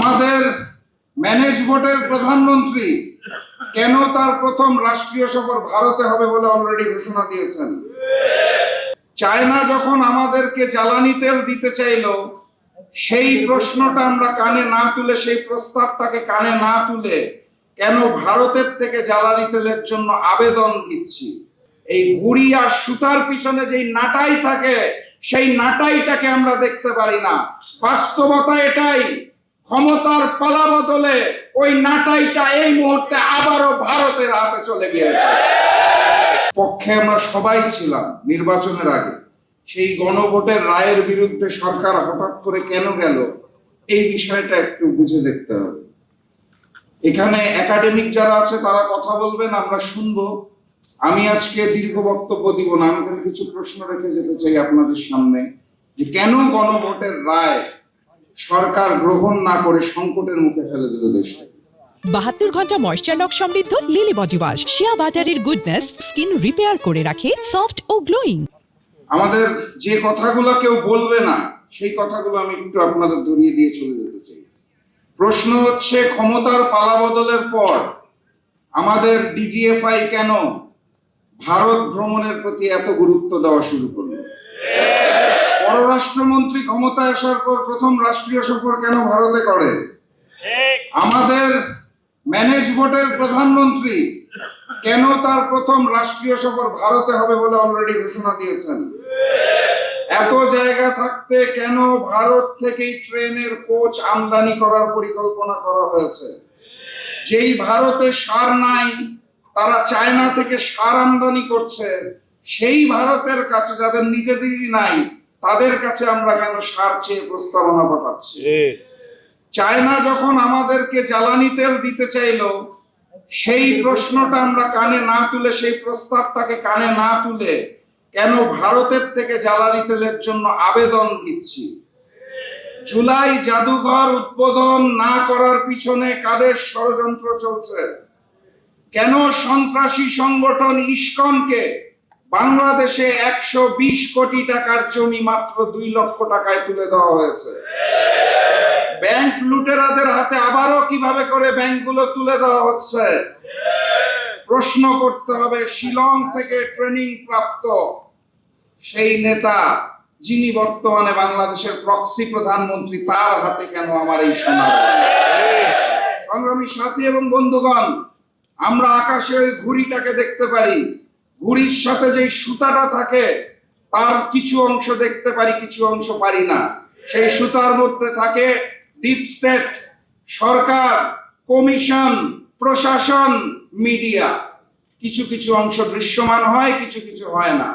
আমাদের ম্যানেজ ভোটের প্রধানমন্ত্রী কেন তার প্রথম রাষ্ট্রীয় সফর ভারতে হবে বলে অলরেডি ঘোষণা দিয়েছেন। চায়না যখন আমাদেরকে জ্বালানি তেল দিতে চাইল, সেই প্রশ্নটা আমরা কানে না তুলে, সেই প্রস্তাবটাকে কানে না তুলে কেন ভারতের থেকে জ্বালানি তেলের জন্য আবেদন দিচ্ছি। এই গুড়ি আর সুতার পিছনে যেই নাটাই থাকে, সেই নাটাইটাকে আমরা দেখতে পারি না। বাস্তবতা এটাই, ক্ষমতার পালা বদলে ওই নাটাইটা এই মুহূর্তে আবারও ভারতের হাতে চলে গিয়েছে। পক্ষে আমরা সবাই ছিলাম নির্বাচনের আগে। সেই গণভোটের রায়ের বিরুদ্ধে সরকার হঠাৎ করে কেন গেল, এই বিষয়টা একটু বুঝে দেখতে হবে। এখানে একাডেমিক যারা আছে তারা কথা বলবেন, আমরা শুনবো। আমি আজকে দীর্ঘ বক্তব্য দিব না, আমি এখানে কিছু প্রশ্ন রেখে যেতে চাই আপনাদের সামনে, যে কেন গণভোটের রায় সরকার গ্রহণ না করে সংকটের মুখে ফেলে দিল দেশকে। 72 ঘন্টা ময়েশ্চার লক সমৃদ্ধ লিলি বডি ওয়াশ শিয়া বাটারের গুডনেস স্কিন রিপেয়ার করে রাখে সফট ও গ্লোয়িং। আমাদের যে কথাগুলো কেউ বলবে না, সেই কথাগুলো আমি একটু আপনাদের ধরিয়ে দিয়ে চলে যেতে চাই। প্রশ্ন হচ্ছে, ক্ষমতার পালাবদলের পর আমাদের ডিজিএফআই কেন ভারত ভ্রমণের প্রতি এত গুরুত্ব দেওয়া শুরু করলো? পররাষ্ট্রমন্ত্রী ক্ষমতায় আসার পর প্রথম রাষ্ট্রীয় সফর কেন ভারতে করে? আমাদের ম্যানেজ ভোটের প্রধানমন্ত্রী কেন তার প্রথম রাষ্ট্রীয় সফর ভারতে হবে বলে অলরেডি ঘোষণা দিয়েছেন। এত জায়গা থাকতে কেন ভারত থেকেই ট্রেনের কোচ আমদানি করার পরিকল্পনা করা হয়েছে? যেই ভারতে সার নাই, তারা চায়না থেকে সার আমদানি করছে। সেই ভারতের কাছে, যাদের নিজেদেরই নাই, তাদের কাছে আমরা কেন সার চেয়ে প্রস্তাবনা পাঠাচ্ছি? চায়না যখন আমাদেরকে জ্বালানি তেল দিতে চাইল, সেই প্রশ্নটা আমরা কানে না তুলে, সেই প্রস্তাবটাকে কানে না তুলে কেন ভারতের থেকে জ্বালানি তেলের জন্য আবেদন দিচ্ছি? জুলাই জাদুঘর উদ্বোধন না করার পিছনে কাদের ষড়যন্ত্র চলছে? কেন সন্ত্রাসী সংগঠন ইসকনকে বাংলাদেশে 120 কোটি টাকার জমি মাত্র 2 লক্ষ টাকায় তুলে দেওয়া হয়েছে? ব্যাংক লুটেরাদের হাতে আবারও কিভাবে করে ব্যাংকগুলো তুলে দেওয়া হচ্ছে? প্রশ্ন করতে হবে, শিলং থেকে ট্রেনিং প্রাপ্ত সেই নেতা, যিনি বর্তমানে বাংলাদেশের প্রক্সি প্রধানমন্ত্রী, তার হাতে কেন আমার এই সোনা? সংগ্রামী সাথী এবং বন্ধুগণ, আমরা আকাশে ওই ঘুড়িটাকে দেখতে পারি। ঘুড়ির সাথে যে সুতাটা থাকে, তার কিছু অংশ দেখতে পারি, কিছু অংশ পারি না। সেই সুতার মধ্যে থাকে ডিপ স্টেট, সরকার, কমিশন, প্রশাসন, মিডিয়া। কিছু কিছু অংশ দৃশ্যমান হয়, কিছু কিছু হয় না।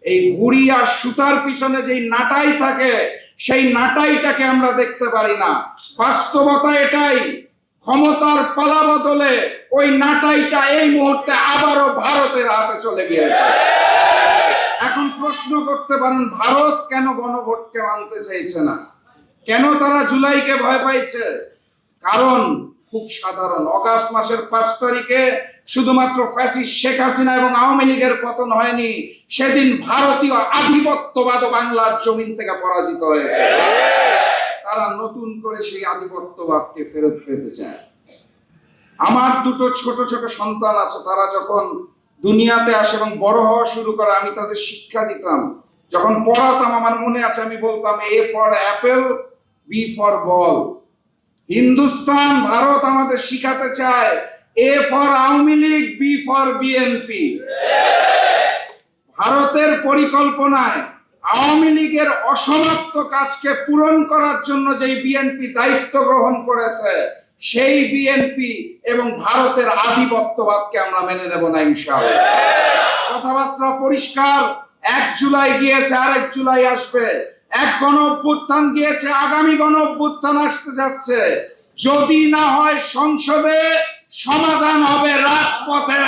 এই ঘুড়ি আর সুতার পিছনে যেই নাটাই থাকে, সেই নাটাইটাকে আমরা দেখতে পারি না। বাস্তবতা এটাই, ক্ষমতার পালা বদলে ওই নাটাইটা এই মুহূর্তে আবারও ভারতের হাতে চলে গিয়েছে। এখন প্রশ্ন করতে পারেন, ভারত কেন গণভোটকে মানতে চাইছে না? কেন তারা জুলাইকে ভয় পাইছে? কারণ খুব সাধারণ। অগাস্ট মাসের 5 তারিখে শুধুমাত্র ফ্যাসিস্ট শেখ হাসিনা এবং আওয়ামী লীগের পতন হয়নি, সেদিন ভারতীয় আধিপত্যবাদ বাংলার জমিন থেকে পরাজিত হয়েছে। তারা নতুন করে সেই আধিপত্যবাদকে ফেরত পেতে চায়। আমার 2 ছোট ছোট সন্তান আছে, তারা যখন দুনিয়াতে আসে এবং বড় হওয়া শুরু করে, আমি তাদের শিক্ষা দিতাম। যখন পড়াতাম, আমার মনে আছে, আমি বলতাম A for Apple, B for ball. Hindustan, Bharat আমাদের শিখাতে চায় A for Awami League, B for BNP. ভারতের পরিকল্পনায় আওয়ামী লীগের অসমাপ্ত কাজকে পূরণ করার জন্য যেই বিএনপি দায়িত্ব গ্রহণ করেছে, সেই বিএনপি এবং ভারতের আধিপত্যবাদকে আমরা মেনে নেব না ইনশাআল্লাহ। কথাবার্তা পরিষ্কার। 1 জুলাই গিয়েছে, আরেক জুলাই আসবে। 1 গণ অভ্যুত্থান গিয়েছে, আগামী গণ অভ্যুত্থান আসতে যাচ্ছে। যদি না হয় সংসদে, সমাধান হবে রাজপথে।